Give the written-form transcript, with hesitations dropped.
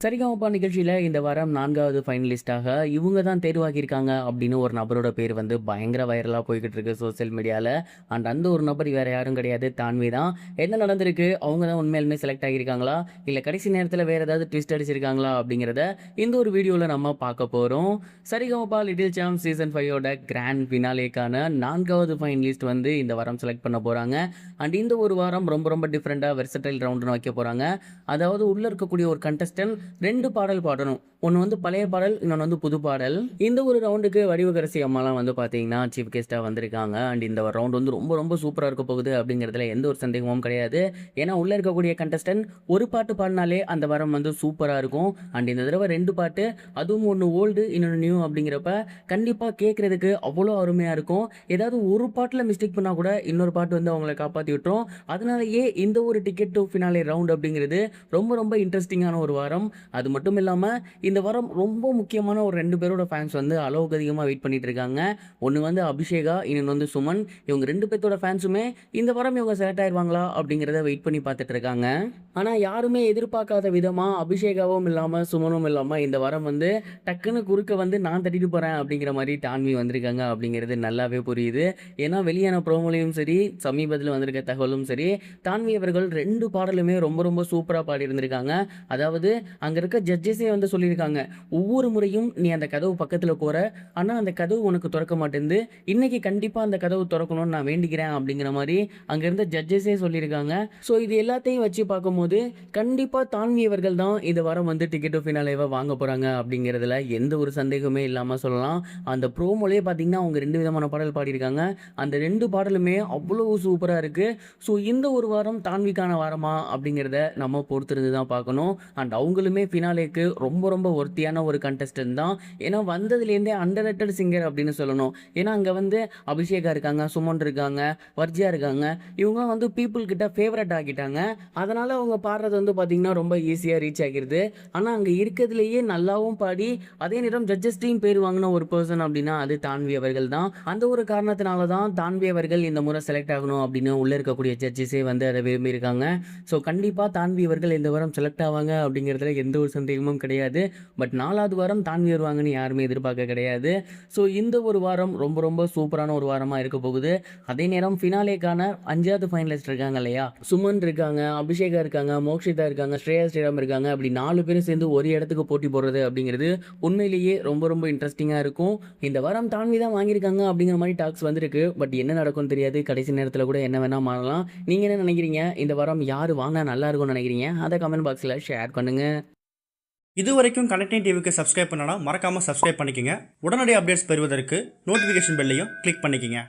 சரிகமபா நிகழ்ச்சியில இந்த வாரம் 4வது ஃபைனலிஸ்ட்டாக இவங்க தான் தேர்வாகியிருக்காங்க அப்படின்னு ஒரு நபரோட பேர் வந்து பயங்கர வைரலா போய்க்கிட்டு இருக்கு சோசியல் மீடியால. அந்த ஒரு நபர் வேற யாரும் கிடையாது, தான்வி தான். என்ன நடந்திருக்கு? அவங்க தான் உண்மையாலுமே செலக்ட் ஆகியிருக்காங்களா? இல்ல கடைசி நேரத்துல வேற ஏதாவது ட்விஸ்ட் அடிச்சிருக்காங்களா? அப்படிங்கிறத இந்த ஒரு வீடியோல நம்ம பார்க்க போறோம். சரிகமபா லிட்டில் சாம்ப் சீசன் 5ஓட கிராண்ட் ஃபினாலேக்கான 4வது ஃபைனலிஸ்ட் வந்து இந்த வாரம் செலக்ட் பண்ண போறாங்க. இந்த ஒரு வாரம் ரொம்ப ரொம்ப டிஃப்ரெண்டா வெர்சடைல் ரவுண்டுன்னு வைக்க போறாங்க. அதாவது உள்ள இருக்கக்கூடிய ஒரு கண்டஸ்டன்ட் 2 பாடல் பாடணும். ஒண்ணு வந்து பழைய பாடல், இன்னொன்னு வந்து புது பாடல். இந்த ஒரு ரவுண்டுக்கு வடிவுகரசி அம்மாலாம் வந்து பார்த்தீங்கன்னா, சீஃப் கெஸ்ட்டா வந்திருக்காங்க. இந்த ஒரு ரவுண்ட் வந்து ரொம்ப ரொம்ப சூப்பரா இருக்க போகுது அப்படிங்கிறதுல எந்த ஒரு சந்தேகமும் கிடையாது. ஏன்னா உள்ள இருக்கக்கூடிய கண்டஸ்டன்ட் ஒரு பாட்டு பாடுனாலே அந்த வாரம் வந்து சூப்பரா இருக்கும். இந்த தடவ 2 பாட்டு, அதுவும் ஒண்ணு ஓல்டு, இன்னொன்னு நியூ அப்படிங்கிறப்ப கண்டிப்பா கேட்கறதுக்கு அவ்வளோ அருமையா இருக்கும். ஏதாவது ஒரு பாட்டுல மிஸ்டேக் பண்ணா கூட இன்னொரு பாட்டு வந்து அவங்கள காப்பாத்தி விட்டுரும். அதனாலேயே இந்த ஒரு டிக்கெட் டூ ஃபினாலே ரவுண்ட் அப்படிங்கிறது ரொம்ப ரொம்ப இன்ட்ரெஸ்டிங்கான ஒரு வாரம். அது மட்டும் இல்லாம இந்த வாரம் ரொம்ப முக்கியமான ஒரு 2 பேரோட ஃபேன்ஸ் வந்து அளவுக்கு அதிகமா வெயிட் பண்ணிட்டு இருக்காங்க. ஒண்ணு வந்து அபிஷேகா, இன்னொன்னு வந்து சுமன். இவங்க 2 பேத்தோட ஃபேன்ஸுமே இந்த வாரம் இவங்க செலக்ட் ஆயிருவாங்களா அப்படிங்கிறத வெயிட் பண்ணி பார்த்துட்டு இருக்காங்க. ஆனா யாருமே எதிர்பார்க்காத விதமா அபிஷேகாவும் இல்லாம, சுமனும் இல்லாம இந்த வாரம் வந்து டக்குன்னு குறுக்க வந்து நான் தட்டிட்டு போறேன் அப்படிங்கிற மாதிரி தான்வி வந்திருக்காங்க அப்படிங்கிறது நல்லாவே புரியுது. ஏன்னா வெளியான ப்ரோமோலையும் சரி, சமீபத்தில் வந்திருக்க தகவலும் சரி, தான்வி அவர்கள் 2 பாடலுமே ரொம்ப ரொம்ப சூப்பரா பாடி இருந்திருக்காங்க. அதாவது அங்க இருக்க ஜட்ஜஸே வந்து சொல்லியிருக்காங்க, ஒவ்வொரு முறையும் நீ அந்த கதவு பக்கத்துல போற, ஆனா அந்த கதவு உனக்கு திறக்க மாட்டேங்குது. இன்னைக்கு கண்டிப்பா அந்த கதவு திறக்கணும்னு நான் வேண்டிக்கிறேன் அப்படிங்கிற மாதிரி அங்க இருந்த ஜட்ஜஸே சொல்லியிருக்காங்க. ஸோ இது எல்லாத்தையும் வச்சு பார்க்கும்போது கண்டிப்பா தான்வி அவர்கள் தான் இந்த வாரம் வந்து டிக்கெட் ஃபினாலேவா வாங்க போறாங்க அப்படிங்கிறதுல எந்த ஒரு சந்தேகமே இல்லாம சொல்லலாம். அந்த ப்ரோமோலே பார்த்தீங்கன்னா அவங்க 2 விதமான பாடல் பாடியிருக்காங்க. அந்த 2 பாடலுமே அவ்வளவு சூப்பரா இருக்கு. ஸோ இந்த ஒரு வாரம் தான்விக்கான வாரமா அப்படிங்கிறத நம்ம பொறுத்திருந்து தான் பார்க்கணும். அவங்களுமே ஃபினாலேக்கு ரொம்ப ரொம்ப ஒர்த்தியான ஒரு கண்டஸ்டன்ட் தான். ஏன்னா வந்ததுலேருந்தே அண்டர் ரேட்டட் சிங்கர் அப்படின்னு சொல்லணும். ஏன்னா அங்கே வந்து அபிஷேகா இருக்காங்க, சுமன் இருக்காங்க, வர்ஜியா இருக்காங்க. இவங்க வந்து பீப்புள் கிட்ட ஃபேவரட் ஆகிட்டாங்க. அதனால அவங்க பாடுறது வந்து பார்த்தீங்கன்னா ரொம்ப ஈஸியாக ரீச் ஆகிருது. ஆனால் அங்கே இருக்கிறதுலேயே நல்லாவும் பாடி அதே நேரம் ஜட்ஜஸ்டையும் பேர் வாங்கின ஒரு பர்சன் அப்படின்னா அது தான்வி அவர்கள் தான். அந்த ஒரு காரணத்தினால தான் தான்வி அவர்கள் இந்த முறை செலக்ட் ஆகணும் அப்படின்னு உள்ள இருக்கக்கூடிய ஜட்ஜஸே வந்து அதை விரும்பி இருக்காங்க. ஸோ கண்டிப்பாக தான்வி அவர்கள் இந்த வாரம் செலக்ட் ஆவாங்க அப்படிங்கிறதுல எந்த ஒரு சந்தேகமும் கிடையாது. பட் 4வது வாரம் தான்வி வருவாங்கன்னு யாருமே எதிர்பார்க்க கிடையாது. ஸோ இந்த ஒரு வாரம் ரொம்ப ரொம்ப சூப்பரான ஒரு வாரமாக இருக்க போகுது. அதே நேரம் ஃபினாலேக்கான 5வது ஃபைனலிஸ்ட் இருக்காங்க இல்லையா, சுமன் இருக்காங்க, அபிஷேகா இருக்காங்க, மோக்ஷிதா இருக்காங்க, ஸ்ரேயா ஸ்ரீராம் இருக்காங்க. அப்படி 4 பேரும் சேர்ந்து ஒரு இடத்துக்கு போட்டி போடுறது அப்படிங்கிறது உண்மையிலேயே ரொம்ப ரொம்ப இன்ட்ரெஸ்டிங்காக இருக்கும். இந்த வாரம் தான்வி தான் வாங்கியிருக்காங்க அப்படிங்கிற மாதிரி டாக்ஸ் வந்திருக்கு. பட் என்ன நடக்கும்னு தெரியாது. கடைசி நேரத்தில் கூட என்ன வேணா மாறலாம். நீங்கள் என்ன நினைக்கிறீங்க? இந்த வாரம் யார் வாங்கினா நல்லா இருக்கும்னு நினைக்கிறீங்க? அதை கமெண்ட் பாக்ஸில் ஷேர் பண்ணுங்க. இது வரைக்கும் கனெக்டிங் டிவிக்கு சப்ஸ்கிரைப் பண்ணனா மறக்காமல் சப்ஸ்கிரைப் பண்ணிக்கங்க. உடனடி அப்டேட்ஸ் பெறுவதற்கு நோட்டிஃபிகேஷன் பெல்லையும் கிளிக் பண்ணிக்கங்க.